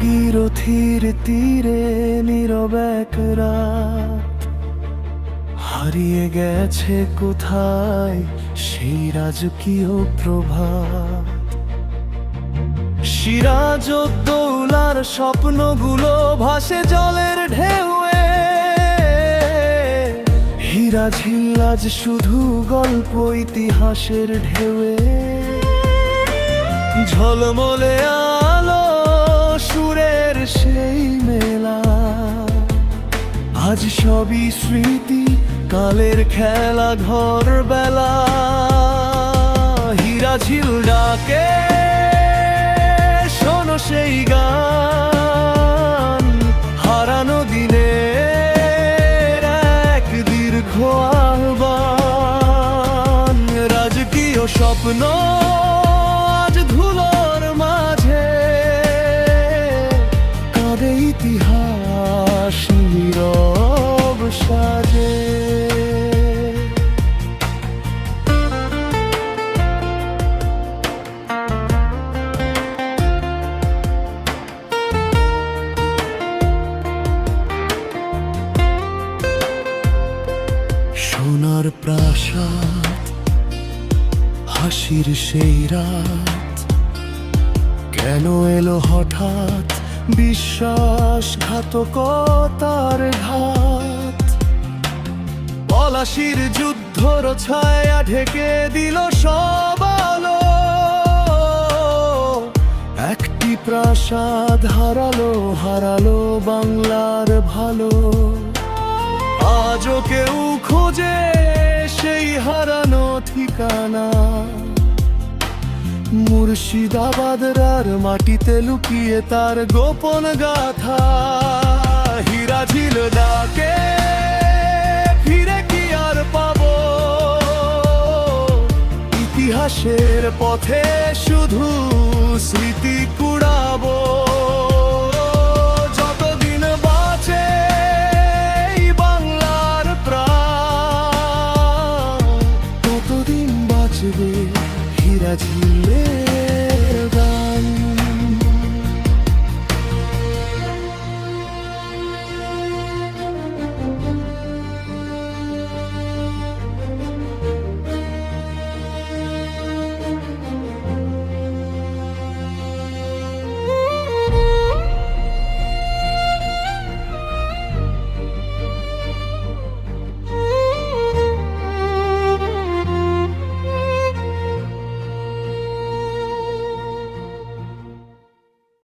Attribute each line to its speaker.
Speaker 1: ভাগীরথীর তীরে নীরব এক রাত, হারিয়ে গেছে কোথায় সেই রাজকীয় প্রভাত। সিরাজউদ্দৌলার স্বপ্নগুলো ভাসে জলের ঢেউয়ে, হীরা ঝিল্লাজ শুধু গল্প ইতিহাসের ঢেউয়ে। ঝলমলে আলো সুরের সেই মেলা, আজ সবই স্মৃতি কালের খেলা ঘর বেলা। হীরা ঝিল ডাকে শোনো সেই গান, হারানো দিনের এক দীর্ঘ আহ্বান। রাজকীয় স্বপ্ন আজ ধুলোর মাঝে, কাঁদে ইতিহাস নীরব সাজে। সোনার প্রাসাদ, হাসির সেই রাত, কেন এলো হঠাৎ বিশ্বাসঘাতকতার ঘাত। পলাশির যুদ্ধর ছায়া ঢেকে দিল সব আলো, একটি প্রাসাদ হারালো বাংলার ভালো। আজও কেউ খোঁজে সেই হারানো ঠিকানা, মুর্শিদাবাদের মাটিতে লুকিয়ে তার গোপন গাথা। হীরা ঝিল ডাকে ফিরে কি আর পাবো, ইতিহাসের পথে শুধু স্মৃতি কুড়াবো। যতদিন বাঁচে এই বাংলার প্রাণ, ততদিন বাঁচবে হীরা ঝিলের গান।